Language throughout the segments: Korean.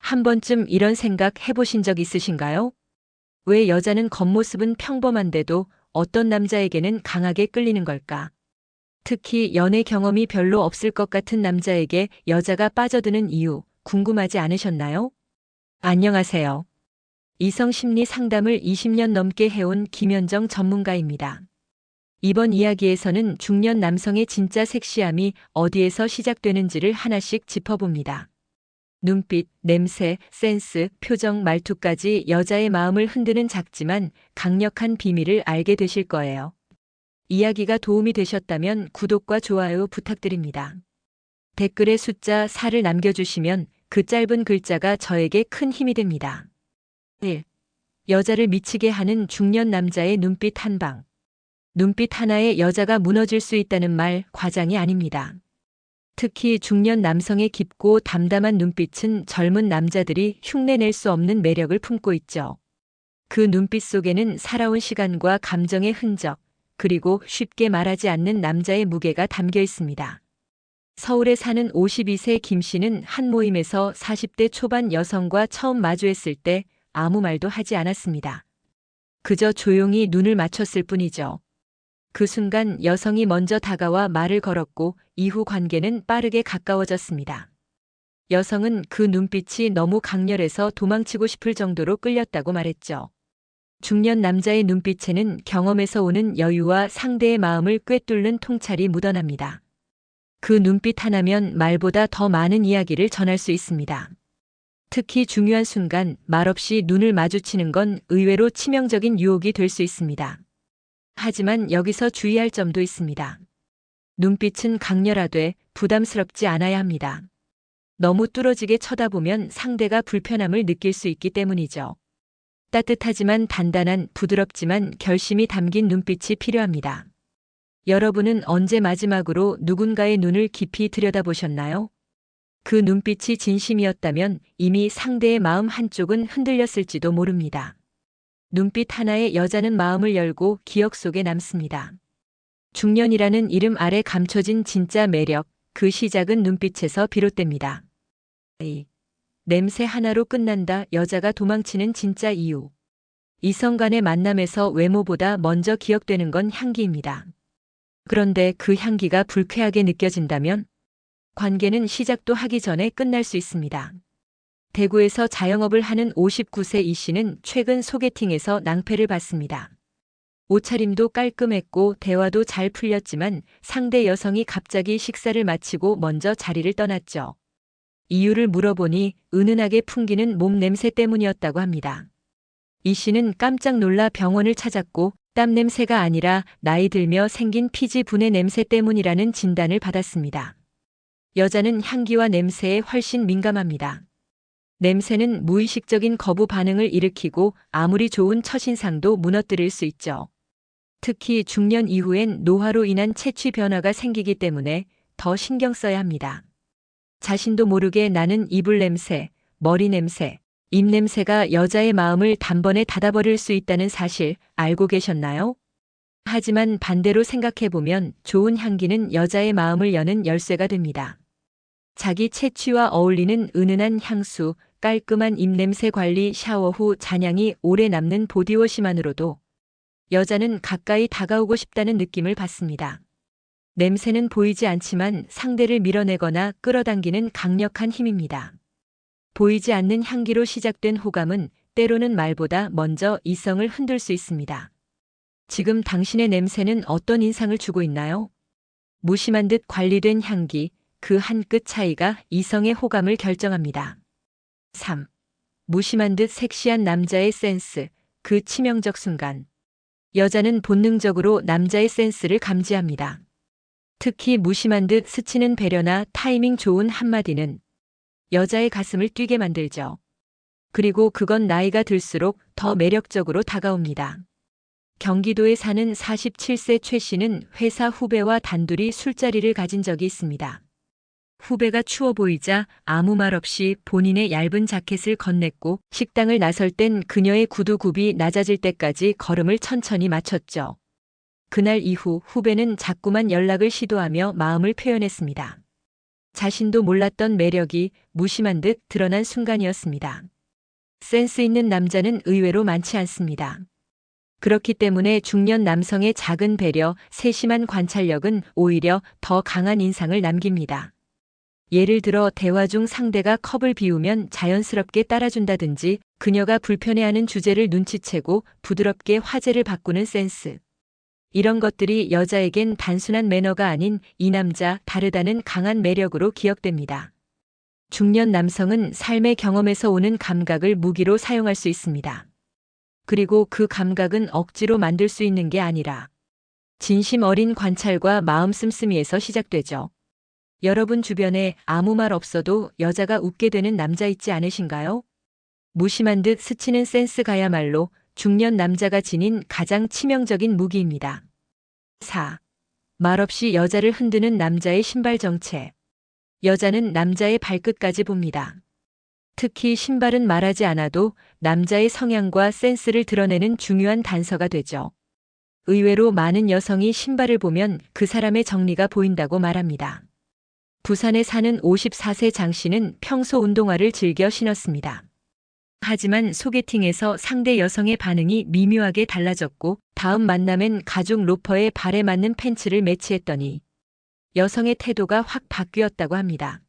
한 번쯤 이런 생각 해보신 적 있으신가요? 왜 여자는 겉모습은 평범한데도 어떤 남자에게는 강하게 끌리는 걸까? 특히 연애 경험이 별로 없을 것 같은 남자에게 여자가 빠져드는 이유 궁금하지 않으셨나요? 안녕하세요. 이성 심리 상담을 20년 넘게 해온 김현정 전문가입니다. 이번 이야기에서는 중년 남성의 진짜 섹시함이 어디에서 시작되는지를 하나씩 짚어봅니다. 눈빛, 냄새, 센스, 표정, 말투까지 여자의 마음을 흔드는 작지만 강력한 비밀을 알게 되실 거예요. 이야기가 도움이 되셨다면 구독과 좋아요 부탁드립니다. 댓글에 숫자 4를 남겨주시면 그 짧은 글자가 저에게 큰 힘이 됩니다. 1. 여자를 미치게 하는 중년 남자의 눈빛 한 방. 눈빛 하나에 여자가 무너질 수 있다는 말 과장이 아닙니다. 특히 중년 남성의 깊고 담담한 눈빛은 젊은 남자들이 흉내낼 수 없는 매력을 품고 있죠. 그 눈빛 속에는 살아온 시간과 감정의 흔적, 그리고 쉽게 말하지 않는 남자의 무게가 담겨 있습니다. 서울에 사는 52세 김 씨는 한 모임에서 40대 초반 여성과 처음 마주했을 때 아무 말도 하지 않았습니다. 그저 조용히 눈을 맞췄을 뿐이죠. 그 순간 여성이 먼저 다가와 말을 걸었고 이후 관계는 빠르게 가까워졌습니다. 여성은 그 눈빛이 너무 강렬해서 도망치고 싶을 정도로 끌렸다고 말했죠. 중년 남자의 눈빛에는 경험에서 오는 여유와 상대의 마음을 꿰뚫는 통찰이 묻어납니다. 그 눈빛 하나면 말보다 더 많은 이야기를 전할 수 있습니다. 특히 중요한 순간 말없이 눈을 마주치는 건 의외로 치명적인 유혹이 될 수 있습니다. 하지만 여기서 주의할 점도 있습니다. 눈빛은 강렬하되 부담스럽지 않아야 합니다. 너무 뚫어지게 쳐다보면 상대가 불편함을 느낄 수 있기 때문이죠. 따뜻하지만 단단한, 부드럽지만 결심이 담긴 눈빛이 필요합니다. 여러분은 언제 마지막으로 누군가의 눈을 깊이 들여다보셨나요? 그 눈빛이 진심이었다면 이미 상대의 마음 한쪽은 흔들렸을지도 모릅니다. 눈빛 하나에 여자는 마음을 열고 기억 속에 남습니다. 중년이라는 이름 아래 감춰진 진짜 매력, 그 시작은 눈빛에서 비롯됩니다. 냄새 하나로 끝난다. 여자가 도망치는 진짜 이유. 이성 간의 만남에서 외모보다 먼저 기억되는 건 향기입니다. 그런데 그 향기가 불쾌하게 느껴진다면 관계는 시작도 하기 전에 끝날 수 있습니다. 대구에서 자영업을 하는 59세 이 씨는 최근 소개팅에서 낭패를 봤습니다. 옷차림도 깔끔했고 대화도 잘 풀렸지만 상대 여성이 갑자기 식사를 마치고 먼저 자리를 떠났죠. 이유를 물어보니 은은하게 풍기는 몸 냄새 때문이었다고 합니다. 이 씨는 깜짝 놀라 병원을 찾았고 땀 냄새가 아니라 나이 들며 생긴 피지 분해 냄새 때문이라는 진단을 받았습니다. 여자는 향기와 냄새에 훨씬 민감합니다. 냄새는 무의식적인 거부 반응을 일으키고 아무리 좋은 첫인상도 무너뜨릴 수 있죠. 특히 중년 이후엔 노화로 인한 체취 변화가 생기기 때문에 더 신경 써야 합니다. 자신도 모르게 나는 이불 냄새, 머리 냄새, 입 냄새가 여자의 마음을 단번에 닫아버릴 수 있다는 사실 알고 계셨나요? 하지만 반대로 생각해보면 좋은 향기는 여자의 마음을 여는 열쇠가 됩니다. 자기 체취와 어울리는 은은한 향수, 깔끔한 입냄새 관리, 샤워 후 잔향이 오래 남는 보디워시만으로도 여자는 가까이 다가오고 싶다는 느낌을 받습니다. 냄새는 보이지 않지만 상대를 밀어내거나 끌어당기는 강력한 힘입니다. 보이지 않는 향기로 시작된 호감은 때로는 말보다 먼저 이성을 흔들 수 있습니다. 지금 당신의 냄새는 어떤 인상을 주고 있나요? 무심한 듯 관리된 향기, 그 한 끗 차이가 이성의 호감을 결정합니다. 3. 무심한 듯 섹시한 남자의 센스, 그 치명적 순간. 여자는 본능적으로 남자의 센스를 감지합니다. 특히 무심한 듯 스치는 배려나 타이밍 좋은 한마디는 여자의 가슴을 뛰게 만들죠. 그리고 그건 나이가 들수록 더 매력적으로 다가옵니다. 경기도에 사는 47세 최 씨는 회사 후배와 단둘이 술자리를 가진 적이 있습니다. 후배가 추워 보이자 아무 말 없이 본인의 얇은 자켓을 건넸고 식당을 나설 땐 그녀의 구두굽이 낮아질 때까지 걸음을 천천히 맞췄죠. 그날 이후 후배는 자꾸만 연락을 시도하며 마음을 표현했습니다. 자신도 몰랐던 매력이 무심한 듯 드러난 순간이었습니다. 센스 있는 남자는 의외로 많지 않습니다. 그렇기 때문에 중년 남성의 작은 배려, 세심한 관찰력은 오히려 더 강한 인상을 남깁니다. 예를 들어 대화 중 상대가 컵을 비우면 자연스럽게 따라준다든지 그녀가 불편해하는 주제를 눈치채고 부드럽게 화제를 바꾸는 센스. 이런 것들이 여자에겐 단순한 매너가 아닌 이 남자 다르다는 강한 매력으로 기억됩니다. 중년 남성은 삶의 경험에서 오는 감각을 무기로 사용할 수 있습니다. 그리고 그 감각은 억지로 만들 수 있는 게 아니라 진심 어린 관찰과 마음 씀씀이에서 시작되죠. 여러분 주변에 아무 말 없어도 여자가 웃게 되는 남자 있지 않으신가요? 무심한 듯 스치는 센스가야말로 중년 남자가 지닌 가장 치명적인 무기입니다. 4. 말없이 여자를 흔드는 남자의 신발 정체. 여자는 남자의 발끝까지 봅니다. 특히 신발은 말하지 않아도 남자의 성향과 센스를 드러내는 중요한 단서가 되죠. 의외로 많은 여성이 신발을 보면 그 사람의 정리가 보인다고 말합니다. 부산에 사는 54세 장 씨는 평소 운동화를 즐겨 신었습니다. 하지만 소개팅에서 상대 여성의 반응이 미묘하게 달라졌고 다음 만남엔 가죽 로퍼에 발에 맞는 팬츠를 매치했더니 여성의 태도가 확 바뀌었다고 합니다.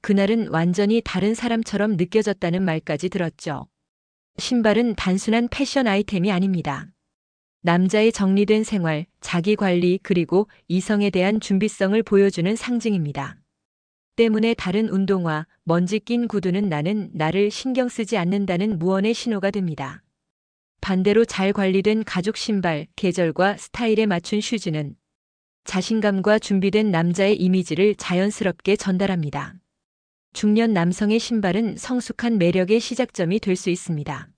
그날은 완전히 다른 사람처럼 느껴졌다는 말까지 들었죠. 신발은 단순한 패션 아이템이 아닙니다. 남자의 정리된 생활, 자기 관리 그리고 이성에 대한 준비성을 보여주는 상징입니다. 때문에 다른 운동화, 먼지 낀 구두는 나를 신경 쓰지 않는다는 무언의 신호가 됩니다. 반대로 잘 관리된 가죽 신발, 계절과 스타일에 맞춘 슈즈는 자신감과 준비된 남자의 이미지를 자연스럽게 전달합니다. 중년 남성의 신발은 성숙한 매력의 시작점이 될 수 있습니다.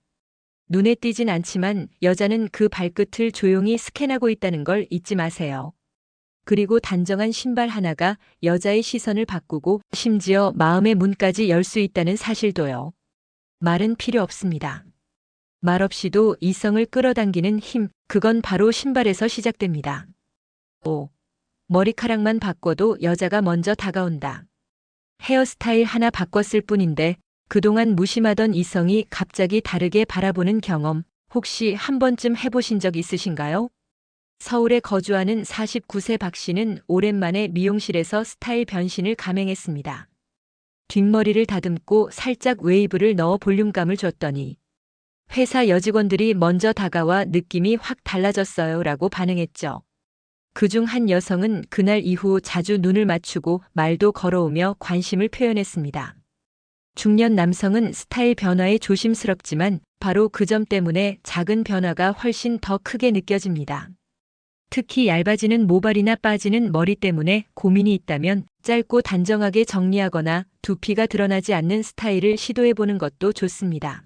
눈에 띄진 않지만 여자는 그 발끝을 조용히 스캔하고 있다는 걸 잊지 마세요. 그리고 단정한 신발 하나가 여자의 시선을 바꾸고 심지어 마음의 문까지 열 수 있다는 사실도요. 말은 필요 없습니다. 말 없이도 이성을 끌어당기는 힘, 그건 바로 신발에서 시작됩니다. 5. 머리카락만 바꿔도 여자가 먼저 다가온다. 헤어스타일 하나 바꿨을 뿐인데 그동안 무심하던 이성이 갑자기 다르게 바라보는 경험, 혹시 한 번쯤 해보신 적 있으신가요? 서울에 거주하는 49세 박 씨는 오랜만에 미용실에서 스타일 변신을 감행했습니다. 뒷머리를 다듬고 살짝 웨이브를 넣어 볼륨감을 줬더니 회사 여직원들이 먼저 다가와 느낌이 확 달라졌어요 라고 반응했죠. 그중 한 여성은 그날 이후 자주 눈을 맞추고 말도 걸어오며 관심을 표현했습니다. 중년 남성은 스타일 변화에 조심스럽지만 바로 그 점 때문에 작은 변화가 훨씬 더 크게 느껴집니다. 특히 얇아지는 모발이나 빠지는 머리 때문에 고민이 있다면 짧고 단정하게 정리하거나 두피가 드러나지 않는 스타일을 시도해보는 것도 좋습니다.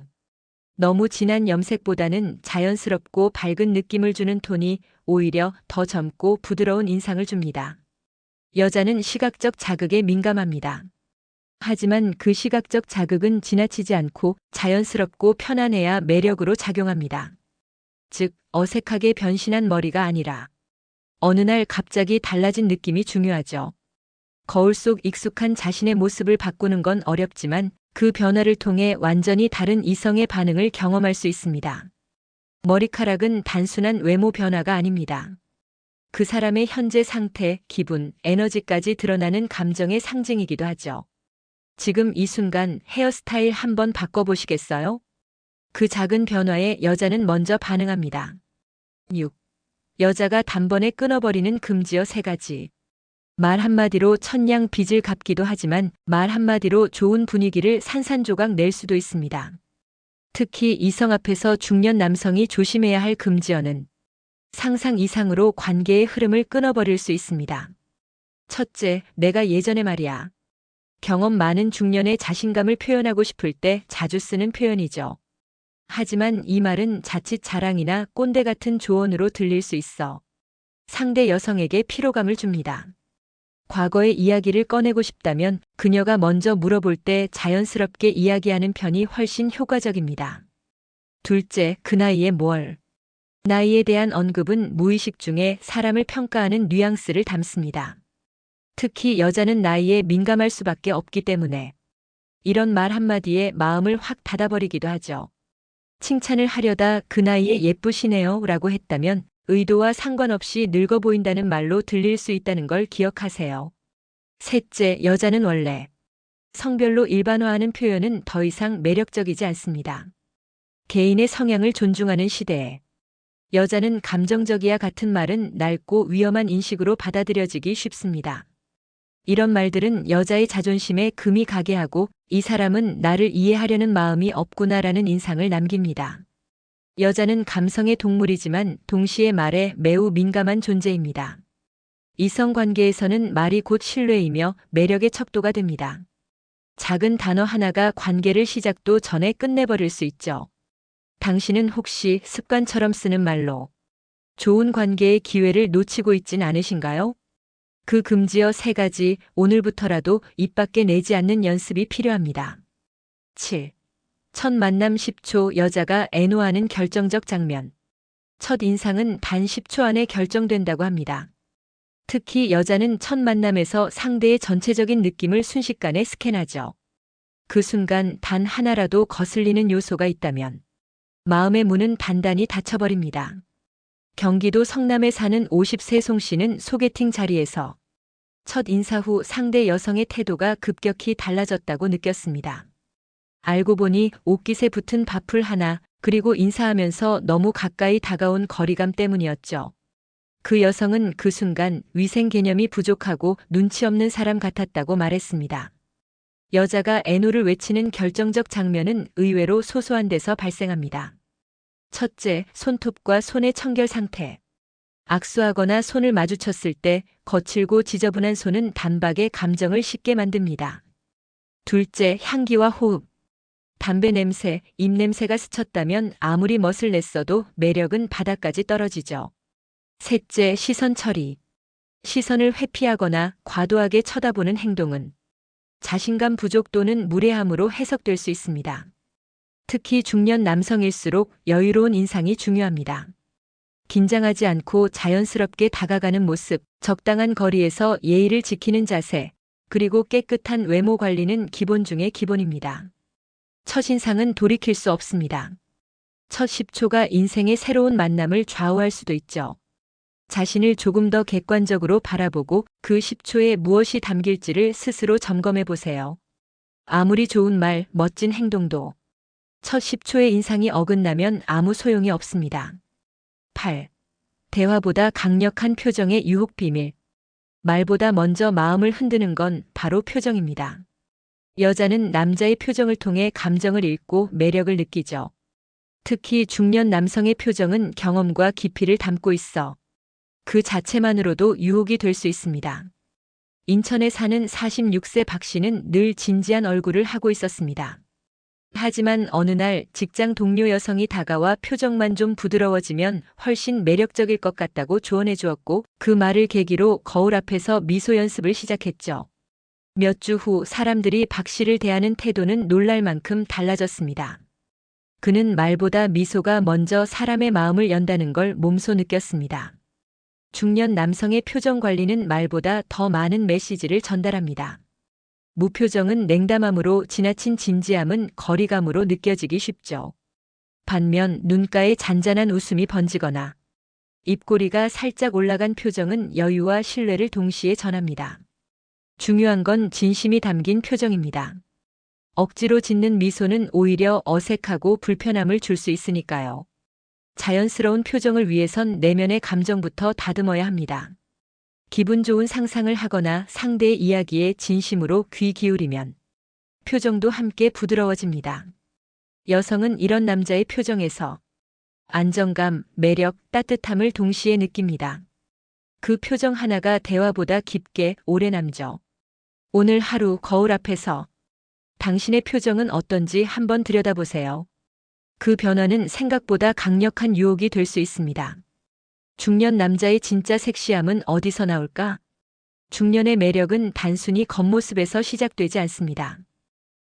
너무 진한 염색보다는 자연스럽고 밝은 느낌을 주는 톤이 오히려 더 젊고 부드러운 인상을 줍니다. 여자는 시각적 자극에 민감합니다. 하지만 그 시각적 자극은 지나치지 않고 자연스럽고 편안해야 매력으로 작용합니다. 즉, 어색하게 변신한 머리가 아니라 어느 날 갑자기 달라진 느낌이 중요하죠. 거울 속 익숙한 자신의 모습을 바꾸는 건 어렵지만 그 변화를 통해 완전히 다른 이성의 반응을 경험할 수 있습니다. 머리카락은 단순한 외모 변화가 아닙니다. 그 사람의 현재 상태, 기분, 에너지까지 드러나는 감정의 상징이기도 하죠. 지금 이 순간 헤어스타일 한번 바꿔보시겠어요? 그 작은 변화에 여자는 먼저 반응합니다. 6. 여자가 단번에 끊어버리는 금지어 3가지. 말 한마디로 천냥 빚을 갚기도 하지만 말 한마디로 좋은 분위기를 산산조각 낼 수도 있습니다. 특히 이성 앞에서 중년 남성이 조심해야 할 금지어는 상상 이상으로 관계의 흐름을 끊어버릴 수 있습니다. 첫째, 내가 예전에 말이야. 경험 많은 중년의 자신감을 표현하고 싶을 때 자주 쓰는 표현이죠. 하지만 이 말은 자칫 자랑이나 꼰대 같은 조언으로 들릴 수 있어 상대 여성에게 피로감을 줍니다. 과거의 이야기를 꺼내고 싶다면 그녀가 먼저 물어볼 때 자연스럽게 이야기하는 편이 훨씬 효과적입니다. 둘째, 그 나이에 뭘. 나이에 대한 언급은 무의식 중에 사람을 평가하는 뉘앙스를 담습니다. 특히 여자는 나이에 민감할 수밖에 없기 때문에 이런 말 한마디에 마음을 확 닫아버리기도 하죠. 칭찬을 하려다 그 나이에 예쁘시네요 라고 했다면 의도와 상관없이 늙어 보인다는 말로 들릴 수 있다는 걸 기억하세요. 셋째, 여자는 원래 성별로 일반화하는 표현은 더 이상 매력적이지 않습니다. 개인의 성향을 존중하는 시대에 여자는 감정적이야 같은 말은 낡고 위험한 인식으로 받아들여지기 쉽습니다. 이런 말들은 여자의 자존심에 금이 가게 하고 이 사람은 나를 이해하려는 마음이 없구나라는 인상을 남깁니다. 여자는 감성의 동물이지만 동시에 말에 매우 민감한 존재입니다. 이성관계에서는 말이 곧 신뢰이며 매력의 척도가 됩니다. 작은 단어 하나가 관계를 시작도 전에 끝내버릴 수 있죠. 당신은 혹시 습관처럼 쓰는 말로 좋은 관계의 기회를 놓치고 있진 않으신가요? 그 금지어 3가지 오늘부터라도 입 밖에 내지 않는 연습이 필요합니다. 7. 첫 만남 10초 여자가 애노하는 결정적 장면. 첫 인상은 단 10초 안에 결정된다고 합니다. 특히 여자는 첫 만남에서 상대의 전체적인 느낌을 순식간에 스캔하죠. 그 순간 단 하나라도 거슬리는 요소가 있다면 마음의 문은 단단히 닫혀버립니다. 경기도 성남에 사는 50세 송 씨는 소개팅 자리에서 첫 인사 후 상대 여성의 태도가 급격히 달라졌다고 느꼈습니다. 알고 보니 옷깃에 붙은 밥풀 하나, 그리고 인사하면서 너무 가까이 다가온 거리감 때문이었죠. 그 여성은 그 순간 위생 개념이 부족하고 눈치 없는 사람 같았다고 말했습니다. 여자가 애노를 외치는 결정적 장면은 의외로 소소한 데서 발생합니다. 첫째, 손톱과 손의 청결 상태. 악수하거나 손을 마주쳤을 때 거칠고 지저분한 손은 단박에 감정을 쉽게 만듭니다. 둘째, 향기와 호흡. 담배 냄새, 입냄새가 스쳤다면 아무리 멋을 냈어도 매력은 바닥까지 떨어지죠. 셋째, 시선 처리. 시선을 회피하거나 과도하게 쳐다보는 행동은 자신감 부족 또는 무례함으로 해석될 수 있습니다. 특히 중년 남성일수록 여유로운 인상이 중요합니다. 긴장하지 않고 자연스럽게 다가가는 모습, 적당한 거리에서 예의를 지키는 자세, 그리고 깨끗한 외모 관리는 기본 중의 기본입니다. 첫인상은 돌이킬 수 없습니다. 첫 10초가 인생의 새로운 만남을 좌우할 수도 있죠. 자신을 조금 더 객관적으로 바라보고 그 10초에 무엇이 담길지를 스스로 점검해 보세요. 아무리 좋은 말, 멋진 행동도 첫 10초의 인상이 어긋나면 아무 소용이 없습니다. 8. 대화보다 강력한 표정의 유혹 비밀. 말보다 먼저 마음을 흔드는 건 바로 표정입니다. 여자는 남자의 표정을 통해 감정을 읽고 매력을 느끼죠. 특히 중년 남성의 표정은 경험과 깊이를 담고 있어 그 자체만으로도 유혹이 될 수 있습니다. 인천에 사는 46세 박 씨는 늘 진지한 얼굴을 하고 있었습니다. 하지만 어느 날 직장 동료 여성이 다가와 표정만 좀 부드러워지면 훨씬 매력적일 것 같다고 조언해 주었고 그 말을 계기로 거울 앞에서 미소 연습을 시작했죠. 몇 주 후 사람들이 박 씨를 대하는 태도는 놀랄 만큼 달라졌습니다. 그는 말보다 미소가 먼저 사람의 마음을 연다는 걸 몸소 느꼈습니다. 중년 남성의 표정 관리는 말보다 더 많은 메시지를 전달합니다. 무표정은 냉담함으로, 지나친 진지함은 거리감으로 느껴지기 쉽죠. 반면 눈가에 잔잔한 웃음이 번지거나 입꼬리가 살짝 올라간 표정은 여유와 신뢰를 동시에 전합니다. 중요한 건 진심이 담긴 표정입니다. 억지로 짓는 미소는 오히려 어색하고 불편함을 줄 수 있으니까요. 자연스러운 표정을 위해선 내면의 감정부터 다듬어야 합니다. 기분 좋은 상상을 하거나 상대의 이야기에 진심으로 귀 기울이면 표정도 함께 부드러워집니다. 여성은 이런 남자의 표정에서 안정감, 매력, 따뜻함을 동시에 느낍니다. 그 표정 하나가 대화보다 깊게 오래 남죠. 오늘 하루 거울 앞에서 당신의 표정은 어떤지 한번 들여다보세요. 그 변화는 생각보다 강력한 유혹이 될 수 있습니다. 중년 남자의 진짜 섹시함은 어디서 나올까? 중년의 매력은 단순히 겉모습에서 시작되지 않습니다.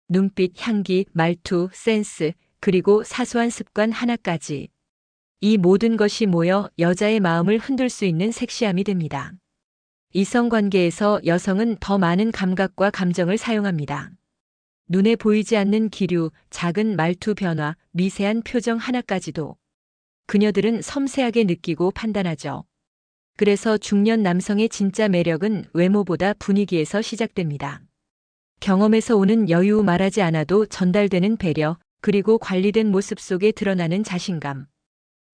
눈빛, 향기, 말투, 센스, 그리고 사소한 습관 하나까지. 이 모든 것이 모여 여자의 마음을 흔들 수 있는 섹시함이 됩니다. 이성관계에서 여성은 더 많은 감각과 감정을 사용합니다. 눈에 보이지 않는 기류, 작은 말투 변화, 미세한 표정 하나까지도 그녀들은 섬세하게 느끼고 판단하죠. 그래서 중년 남성의 진짜 매력은 외모보다 분위기에서 시작됩니다. 경험에서 오는 여유, 말하지 않아도 전달되는 배려, 그리고 관리된 모습 속에 드러나는 자신감.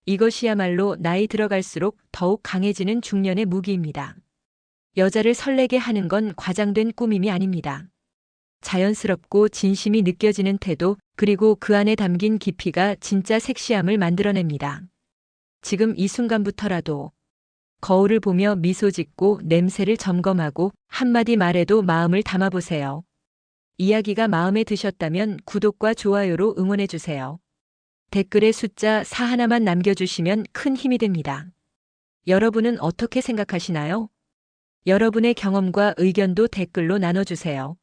이것이야말로 나이 들어갈수록 더욱 강해지는 중년의 무기입니다. 여자를 설레게 하는 건 과장된 꾸밈이 아닙니다. 자연스럽고 진심이 느껴지는 태도, 그리고 그 안에 담긴 깊이가 진짜 섹시함을 만들어냅니다. 지금 이 순간부터라도 거울을 보며 미소 짓고 냄새를 점검하고 한마디 말에도 마음을 담아보세요. 이야기가 마음에 드셨다면 구독과 좋아요로 응원해주세요. 댓글에 숫자 4 하나만 남겨주시면 큰 힘이 됩니다. 여러분은 어떻게 생각하시나요? 여러분의 경험과 의견도 댓글로 나눠주세요.